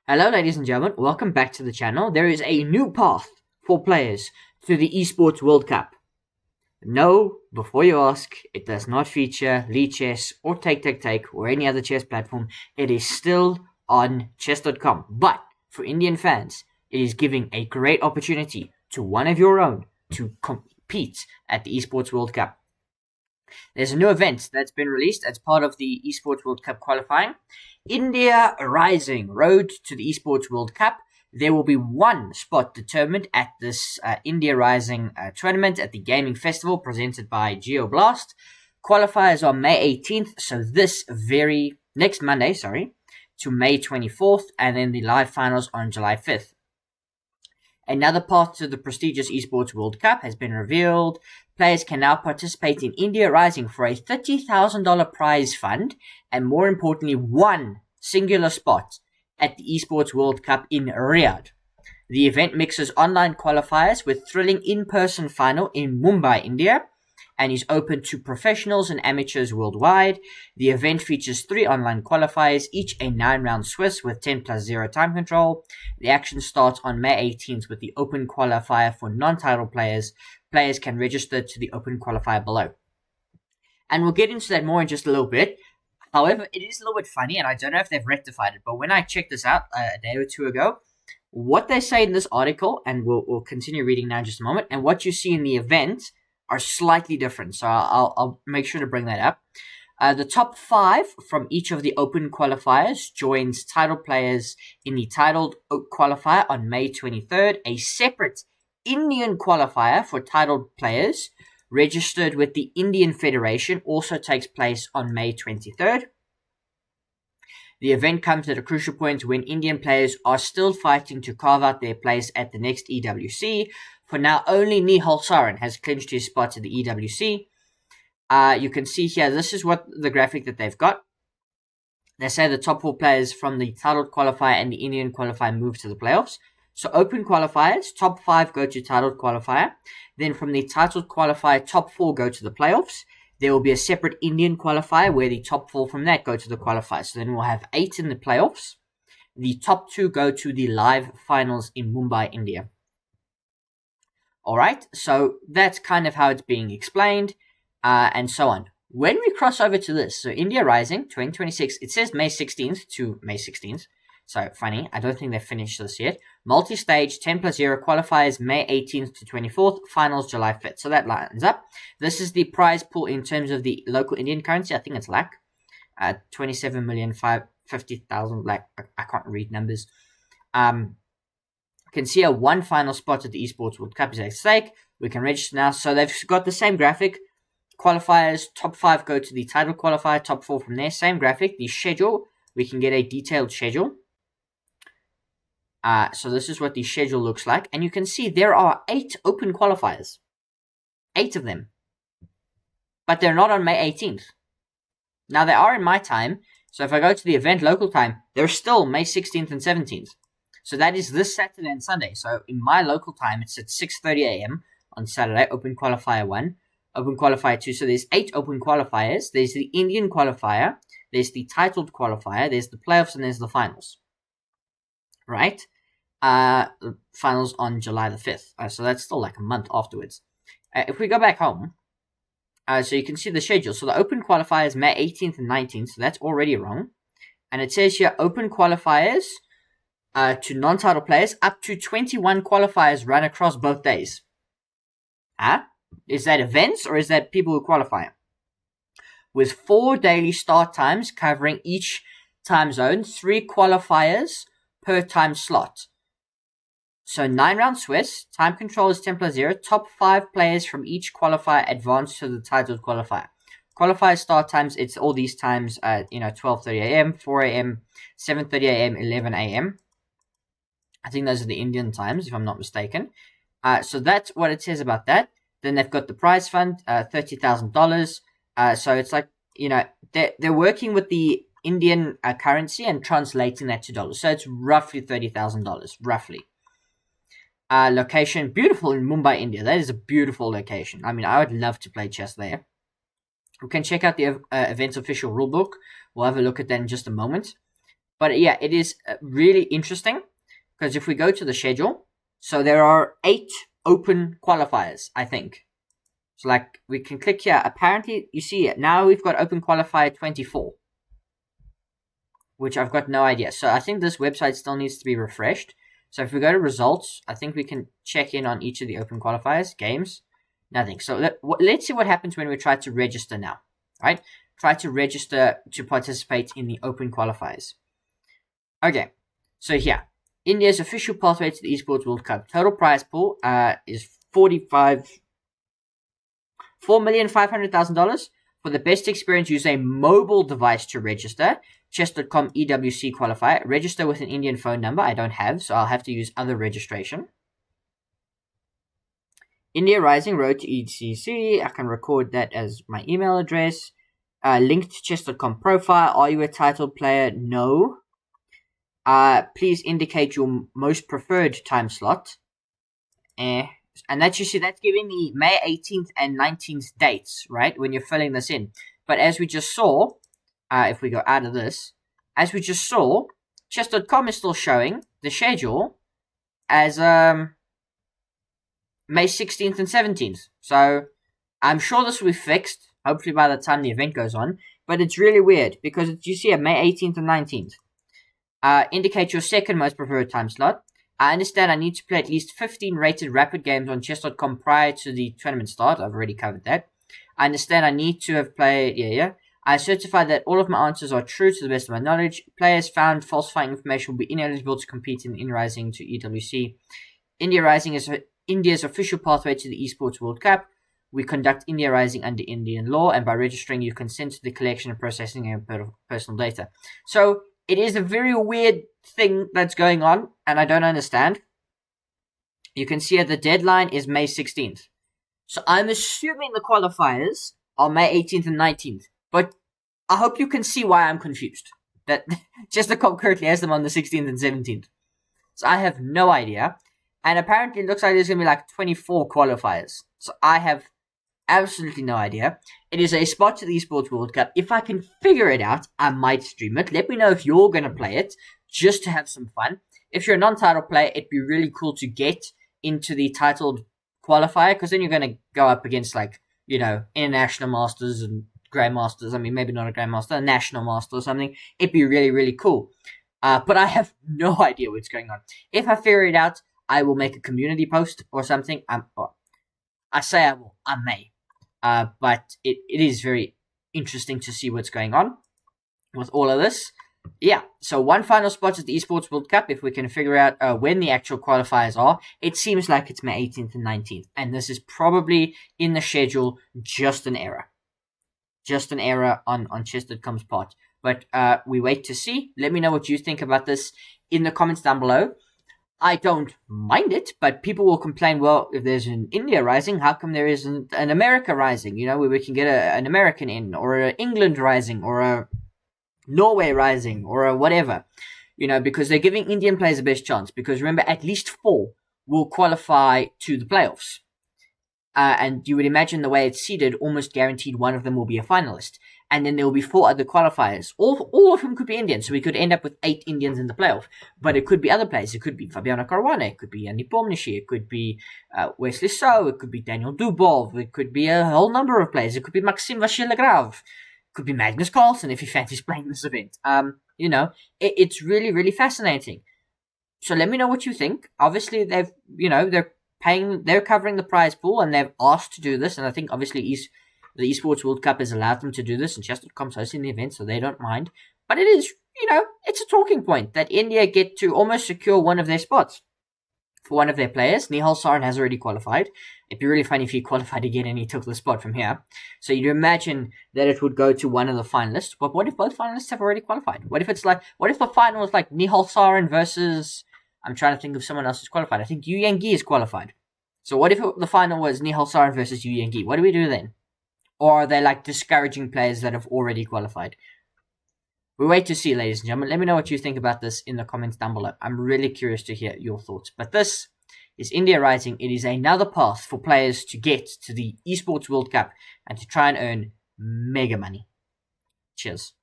Hello, ladies and gentlemen. Welcome back to the channel. There is a new path for players to the Esports World Cup. No, before you ask, it does not feature Lead Chess or Take or any other chess platform. It is still on chess.com. But for Indian fans, it is giving a great opportunity to one of your own to compete at the Esports World Cup. There's a new event that's been released as part of the Esports World Cup qualifying. India Rising Road to the Esports World Cup. There will be one spot determined at this India Rising tournament at the Gaming Festival presented by GeoBlast. Qualifiers are May 18th, so next Monday, to May 24th, and then the live finals on July 5th. Another path to the prestigious Esports World Cup has been revealed. Players can now participate in India Rising for a $30,000 prize fund and, more importantly, one singular spot at the Esports World Cup in Riyadh. The event mixes online qualifiers with thrilling in-person final in Mumbai, India, and is open to professionals and amateurs worldwide. The event features 3 online qualifiers, each a 9-round Swiss with 10+0 time control. The action starts on May 18th with the open qualifier for non-title players. Players can register to the open qualifier below. And we'll get into that more in just a little bit. However, it is a little bit funny, and I don't know if they've rectified it, but when I checked this out a day or two ago, what they say in this article, and we'll continue reading now in just a moment, and what you see in the event are slightly different. So I'll make sure to bring that up. The top 5 from each of the open qualifiers joins title players in the titled qualifier on May 23rd. A separate Indian qualifier for titled players registered with the Indian Federation also takes place on May 23rd. The event comes at a crucial point when Indian players are still fighting to carve out their place at the next EWC. For now, only Nihal Sarin has clinched his spot at the EWC. You can see here, this is what the graphic that they've got. They say the top 4 players from the titled qualifier and the Indian qualifier move to the playoffs. So open qualifiers, top 5 go to titled qualifier. Then from the titled qualifier, top 4 go to the playoffs. There will be a separate Indian qualifier where the top 4 from that go to the qualifier. So then we'll have 8 in the playoffs. The top 2 go to the live finals in Mumbai, India. Alright, so that's kind of how it's being explained, and so on. When we cross over to this, so India Rising 2026, it says May 16th to May 16th. So funny, I don't think they've finished this yet. Multi-stage 10+0 qualifiers May 18th to 24th, finals July 5th. So that lines up. This is the prize pool in terms of the local Indian currency. I think it's lakh. 27,550,000 lakh. I can't read numbers. Can see a one final spot at the Esports World Cup is at stake. We can register now. So they've got the same graphic. Qualifiers, top 5 go to the title qualifier, top 4 from there. Same graphic. The schedule, we can get a detailed schedule. So this is what the schedule looks like. And you can see there are 8 open qualifiers. 8 of them. But they're not on May 18th. Now they are in my time. So if I go to the event local time, they're still May 16th and 17th. So that is this Saturday and Sunday. So in my local time, it's at 6:30 a.m. on Saturday, open qualifier 1, open qualifier 2. So there's 8 open qualifiers. There's the Indian qualifier, there's the titled qualifier, there's the playoffs, and there's the finals. Right? Finals on July the 5th. So that's still like a month afterwards. If we go back home, so you can see the schedule. So the open qualifier is May 18th and 19th. So that's already wrong. And it says here, open qualifiers to non-title players, up to 21 qualifiers run across both days. Is that events or is that people who qualify? With 4 daily start times covering each time zone, 3 qualifiers per time slot. So 9-round Swiss, time control is 10+0, top 5 players from each qualifier advance to the titled qualifier. Qualifier start times, it's all these times, 12:30 a.m., 4 a.m., 7:30 a.m., 11 a.m. I think those are the Indian times, if I'm not mistaken. So that's what it says about that. Then they've got the prize fund, $30,000. So it's like, they're working with the Indian currency and translating that to dollars. So it's roughly $30,000, roughly. Location, beautiful in Mumbai, India. That is a beautiful location. I mean, I would love to play chess there. We can check out the event's official rulebook. We'll have a look at that in just a moment. But yeah, it is really interesting because if we go to the schedule, so there are 8 open qualifiers, I think. So like we can click here. Apparently, you see it now. We've got open qualifier 24, which I've got no idea. So I think this website still needs to be refreshed. So if we go to results, I think we can check in on each of the open qualifiers. Games, nothing. So let's see what happens when we try to register now. Right? Try to register to participate in the open qualifiers. Okay, so here, India's official pathway to the Esports World Cup. Total prize pool is $4,500,000. For the best experience, use a mobile device to register. Chess.com EWC qualifier. Register with an Indian phone number. I don't have, so I'll have to use other registration. India Rising Road to ECC. I can record that as my email address. Linked to chess.com profile. Are you a titled player? No. Please indicate your most preferred time slot. And that's, you see, that's giving the May 18th and 19th dates, right, when you're filling this in. But as we just saw, if we go out of this, as we just saw, chess.com is still showing the schedule as May 16th and 17th. So I'm sure this will be fixed, hopefully by the time the event goes on. But it's really weird because you see a May 18th and 19th. Indicate your second most preferred time slot. I understand I need to play at least 15 rated rapid games on chess.com prior to the tournament start. I've already covered that. I understand I need to have played... Yeah. I certify that all of my answers are true to the best of my knowledge. Players found falsifying information will be ineligible to compete in India Rising to EWC. India Rising is India's official pathway to the Esports World Cup. We conduct India Rising under Indian law, and by registering, you consent to the collection and processing of personal data. So... it is a very weird thing that's going on, and I don't understand. You can see the deadline is May 16th. So I'm assuming the qualifiers are May 18th and 19th. But I hope you can see why I'm confused. That chess.com currently has them on the 16th and 17th. So I have no idea. And apparently it looks like there's going to be like 24 qualifiers. So I have absolutely no idea. It is a spot to the Esports World Cup. If I can figure it out, I might stream it. Let me know if you're going to play it, just to have some fun. If you're a non-title player, it'd be really cool to get into the titled qualifier, because then you're going to go up against, like, you know, international masters and grandmasters. I mean, maybe not a grandmaster, a national master or something. It'd be really, really cool. But I have no idea what's going on. If I figure it out, I will make a community post or something. I say I will. I may. But it is very interesting to see what's going on with all of this. Yeah, so one final spot at the Esports World Cup, if we can figure out when the actual qualifiers are. It seems like it's May 18th and 19th, and this is probably in the schedule just an error. Just an error on chess.com's part. But we wait to see. Let me know what you think about this in the comments down below. I don't mind it, but people will complain, well, if there's an India Rising, how come there isn't an America Rising, you know, where we can get an American in, or an England Rising, or a Norway Rising, or a whatever, you know, because they're giving Indian players the best chance, because remember, at least 4 will qualify to the playoffs. And you would imagine the way it's seeded, almost guaranteed one of them will be a finalist. And then there will be 4 other qualifiers. All of them could be Indian, so we could end up with 8 Indians in the playoff. But it could be other players. It could be Fabiano Caruana, it could be Yanni Pomnishi, it could be Wesley So, it could be Daniel Dubov, it could be a whole number of players. It could be Maxime Vachier-Lagrave, it could be Magnus Carlsen if he fancies playing this event. You know, it's really, really fascinating. So let me know what you think. Obviously, they're covering the prize pool, and they've asked to do this, and I think obviously the Esports World Cup has allowed them to do this, and chess.com's hosting the event, so they don't mind. But it is, you know, it's a talking point that India get to almost secure one of their spots for one of their players. Nihal Sarin has already qualified. It'd be really funny if he qualified again and he took the spot from here. So you'd imagine that it would go to one of the finalists. But what if both finalists have already qualified? What if the final is like Nihal Sarin versus... I'm trying to think of someone else who's qualified. I think Yu Yangi is qualified. So what if the final was Nihal Sarin versus Yu Yangi? What do we do then? Or are they like discouraging players that have already qualified? We wait to see, ladies and gentlemen. Let me know what you think about this in the comments down below. I'm really curious to hear your thoughts. But this is India Rising. It is another path for players to get to the Esports World Cup and to try and earn mega money. Cheers.